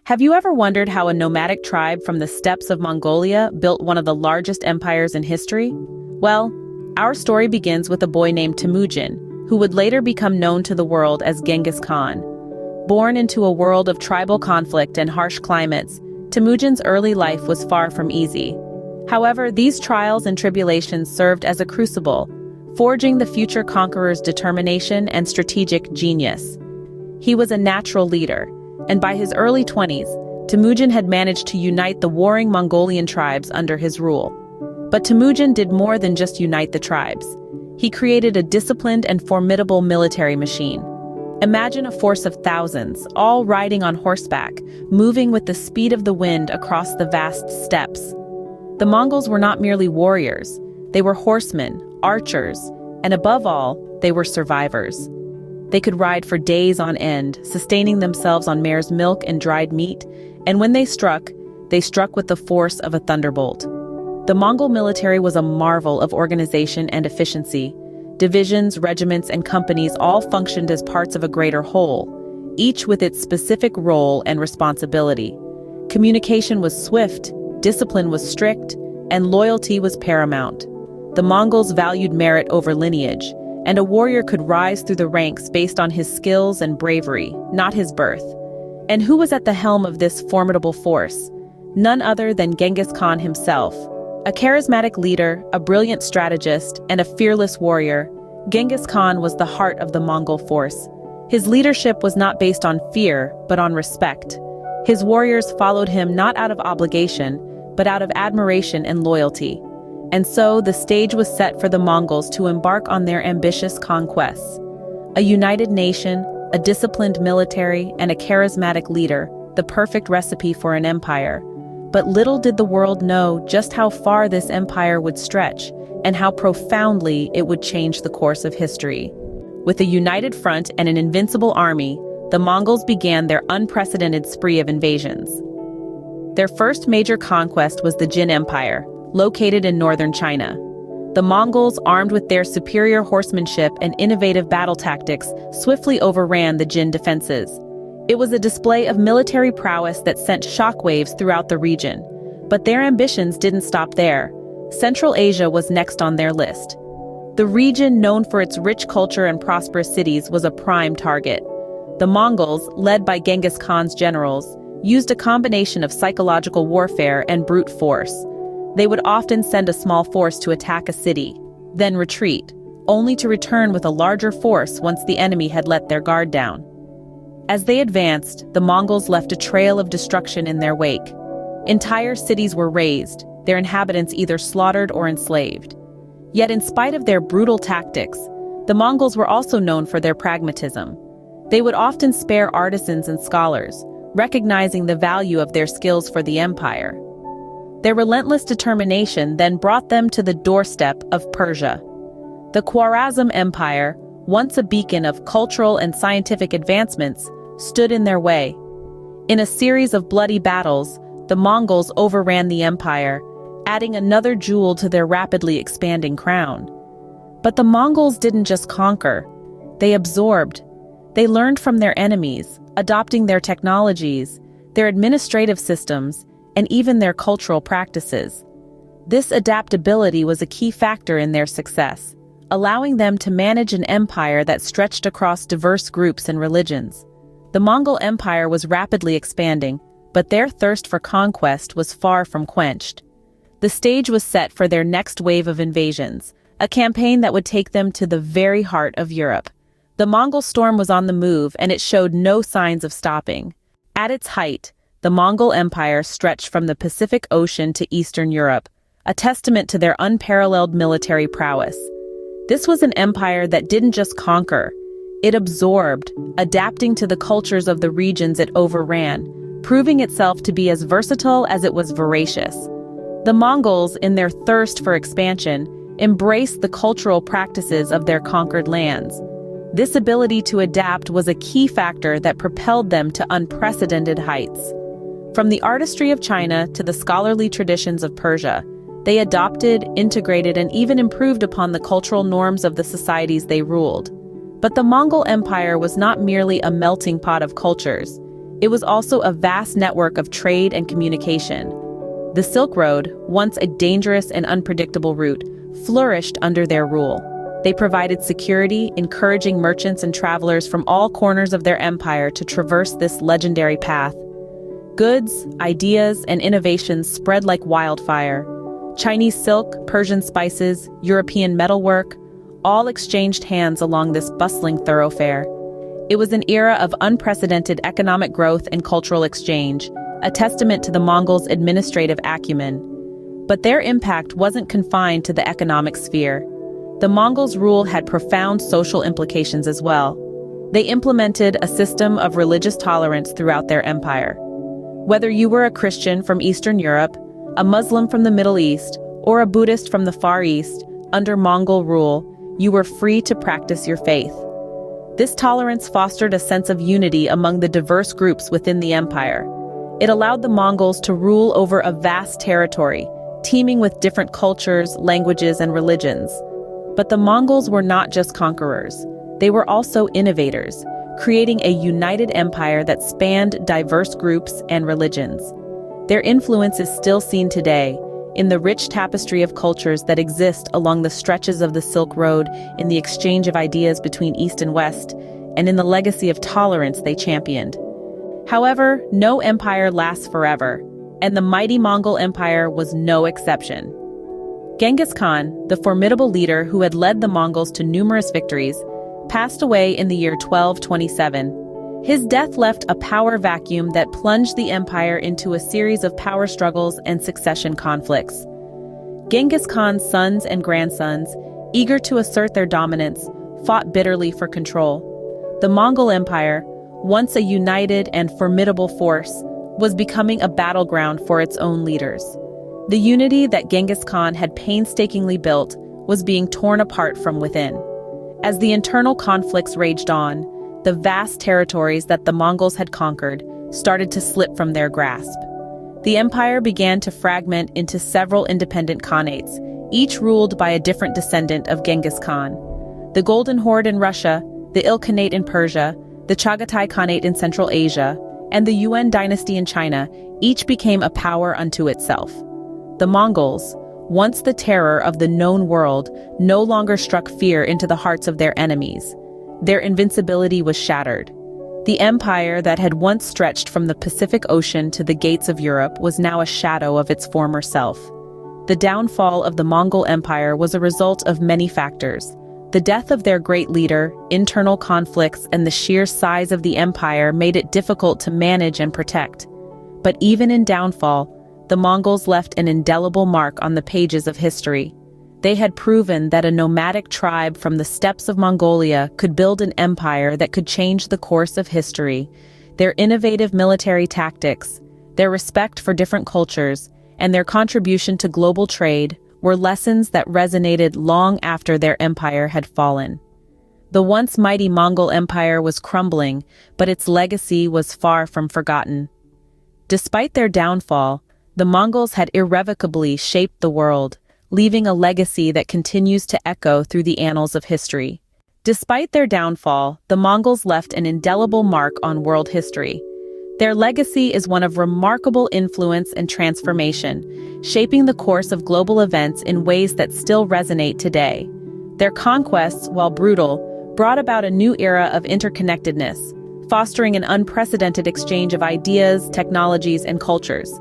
Have you ever wondered how a nomadic tribe from the steppes of Mongolia built one of the largest empires in history? Well, our story begins with a boy named Temujin, who would later become known to the world as Genghis Khan. Born into a world of tribal conflict and harsh climates, Temujin's early life was far from easy. However, these trials and tribulations served as a crucible, forging the future conqueror's determination and strategic genius. He was a natural leader, and by his early 20s, Temujin had managed to unite the warring Mongolian tribes under his rule. But Temujin did more than just unite the tribes. He created a disciplined and formidable military machine. Imagine a force of thousands, all riding on horseback, moving with the speed of the wind across the vast steppes. The Mongols were not merely warriors. They were horsemen, archers, and above all, they were survivors. They could ride for days on end, sustaining themselves on mare's milk and dried meat, and when they struck with the force of a thunderbolt. The Mongol military was a marvel of organization and efficiency. Divisions, regiments, and companies all functioned as parts of a greater whole, each with its specific role and responsibility. Communication was swift, discipline was strict, and loyalty was paramount. The Mongols valued merit over lineage, and a warrior could rise through the ranks based on his skills and bravery, not his birth. And who was at the helm of this formidable force? None other than Genghis Khan himself. A charismatic leader, a brilliant strategist, and a fearless warrior, Genghis Khan was the heart of the Mongol force. His leadership was not based on fear, but on respect. His warriors followed him not out of obligation, but out of admiration and loyalty. And so the stage was set for the Mongols to embark on their ambitious conquests. A united nation, a disciplined military, and a charismatic leader, the perfect recipe for an empire. But little did the world know just how far this empire would stretch, and how profoundly it would change the course of history. With a united front and an invincible army, the Mongols began their unprecedented spree of invasions. Their first major conquest was the Jin Empire, located in northern China. The Mongols, armed with their superior horsemanship and innovative battle tactics, swiftly overran the Jin defenses. It was a display of military prowess that sent shockwaves throughout the region. But their ambitions didn't stop there. Central Asia was next on their list. The region, known for its rich culture and prosperous cities, was a prime target. The Mongols, led by Genghis Khan's generals, used a combination of psychological warfare and brute force. They would often send a small force to attack a city, then retreat, only to return with a larger force once the enemy had let their guard down. As they advanced, the Mongols left a trail of destruction in their wake. Entire cities were razed, their inhabitants either slaughtered or enslaved. Yet in spite of their brutal tactics, the Mongols were also known for their pragmatism. They would often spare artisans and scholars, recognizing the value of their skills for the empire. Their relentless determination then brought them to the doorstep of Persia. The Khwarezm Empire, once a beacon of cultural and scientific advancements, stood in their way. In a series of bloody battles, the Mongols overran the empire, adding another jewel to their rapidly expanding crown. But the Mongols didn't just conquer, they absorbed. They learned from their enemies, adopting their technologies, their administrative systems, and even their cultural practices. This adaptability was a key factor in their success, allowing them to manage an empire that stretched across diverse groups and religions. The Mongol Empire was rapidly expanding, but their thirst for conquest was far from quenched. The stage was set for their next wave of invasions, a campaign that would take them to the very heart of Europe. The Mongol storm was on the move, and it showed no signs of stopping. At its height, the Mongol Empire stretched from the Pacific Ocean to Eastern Europe, a testament to their unparalleled military prowess. This was an empire that didn't just conquer, it absorbed, adapting to the cultures of the regions it overran, proving itself to be as versatile as it was voracious. The Mongols, in their thirst for expansion, embraced the cultural practices of their conquered lands. This ability to adapt was a key factor that propelled them to unprecedented heights. From the artistry of China to the scholarly traditions of Persia, they adopted, integrated, and even improved upon the cultural norms of the societies they ruled. But the Mongol Empire was not merely a melting pot of cultures. It was also a vast network of trade and communication. The Silk Road, once a dangerous and unpredictable route, flourished under their rule. They provided security, encouraging merchants and travelers from all corners of their empire to traverse this legendary path. Goods, ideas, and innovations spread like wildfire. Chinese silk, Persian spices, European metalwork, all exchanged hands along this bustling thoroughfare. It was an era of unprecedented economic growth and cultural exchange, a testament to the Mongols' administrative acumen. But their impact wasn't confined to the economic sphere. The Mongols' rule had profound social implications as well. They implemented a system of religious tolerance throughout their empire. Whether you were a Christian from Eastern Europe, a Muslim from the Middle East, or a Buddhist from the Far East, under Mongol rule, you were free to practice your faith. This tolerance fostered a sense of unity among the diverse groups within the empire. It allowed the Mongols to rule over a vast territory, teeming with different cultures, languages, and religions. But the Mongols were not just conquerors. They were also innovators, creating a united empire that spanned diverse groups and religions. Their influence is still seen today, in the rich tapestry of cultures that exist along the stretches of the Silk Road, in the exchange of ideas between East and West, and in the legacy of tolerance they championed. However, no empire lasts forever, and the mighty Mongol Empire was no exception. Genghis Khan, the formidable leader who had led the Mongols to numerous victories, passed away in the year 1227. His death left a power vacuum that plunged the empire into a series of power struggles and succession conflicts. Genghis Khan's sons and grandsons, eager to assert their dominance, fought bitterly for control. The Mongol Empire, once a united and formidable force, was becoming a battleground for its own leaders. The unity that Genghis Khan had painstakingly built was being torn apart from within. As the internal conflicts raged on, the vast territories that the Mongols had conquered started to slip from their grasp. The empire began to fragment into several independent khanates, each ruled by a different descendant of Genghis Khan. The Golden Horde in Russia, the Ilkhanate in Persia, the Chagatai Khanate in Central Asia, and the Yuan dynasty in China each became a power unto itself. The Mongols, once the terror of the known world, no longer struck fear into the hearts of their enemies. Their invincibility was shattered. The empire that had once stretched from the Pacific Ocean to the gates of Europe was now a shadow of its former self. The downfall of the Mongol Empire was a result of many factors. The death of their great leader, internal conflicts, and the sheer size of the empire made it difficult to manage and protect. But even in downfall, the Mongols left an indelible mark on the pages of history. They had proven that a nomadic tribe from the steppes of Mongolia could build an empire that could change the course of history. Their innovative military tactics, their respect for different cultures, and their contribution to global trade were lessons that resonated long after their empire had fallen. The once mighty Mongol Empire was crumbling, but its legacy was far from forgotten. Despite their downfall, the Mongols had irrevocably shaped the world, leaving a legacy that continues to echo through the annals of history. Despite their downfall, the Mongols left an indelible mark on world history. Their legacy is one of remarkable influence and transformation, shaping the course of global events in ways that still resonate today. Their conquests, while brutal, brought about a new era of interconnectedness, fostering an unprecedented exchange of ideas, technologies, and cultures.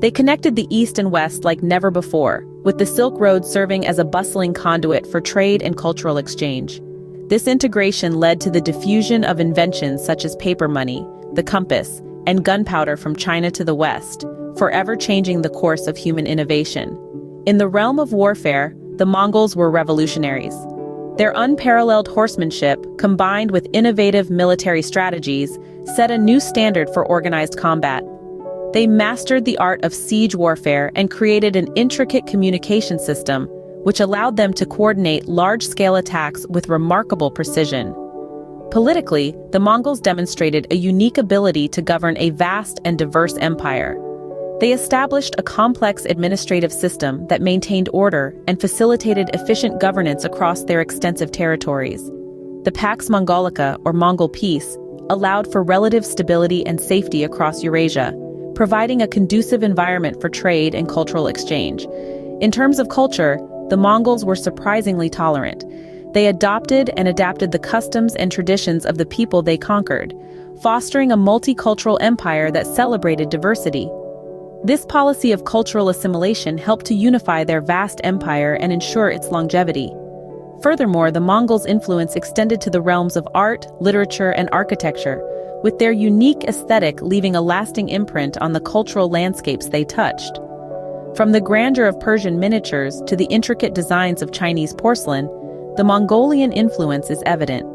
They connected the East and West like never before, with the Silk Road serving as a bustling conduit for trade and cultural exchange. This integration led to the diffusion of inventions such as paper money, the compass, and gunpowder from China to the West, forever changing the course of human innovation. In the realm of warfare, the Mongols were revolutionaries. Their unparalleled horsemanship, combined with innovative military strategies, set a new standard for organized combat. They mastered the art of siege warfare and created an intricate communication system, which allowed them to coordinate large-scale attacks with remarkable precision. Politically, the Mongols demonstrated a unique ability to govern a vast and diverse empire. They established a complex administrative system that maintained order and facilitated efficient governance across their extensive territories. The Pax Mongolica, or Mongol Peace, allowed for relative stability and safety across Eurasia, providing a conducive environment for trade and cultural exchange. In terms of culture, the Mongols were surprisingly tolerant. They adopted and adapted the customs and traditions of the people they conquered, fostering a multicultural empire that celebrated diversity. This policy of cultural assimilation helped to unify their vast empire and ensure its longevity. Furthermore, the Mongols' influence extended to the realms of art, literature, and architecture, with their unique aesthetic leaving a lasting imprint on the cultural landscapes they touched. From the grandeur of Persian miniatures to the intricate designs of Chinese porcelain, the Mongolian influence is evident.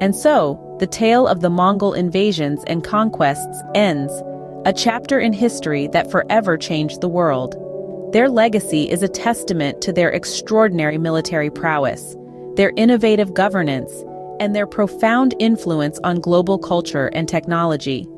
And so, the tale of the Mongol invasions and conquests ends, a chapter in history that forever changed the world. Their legacy is a testament to their extraordinary military prowess, their innovative governance, and their profound influence on global culture and technology.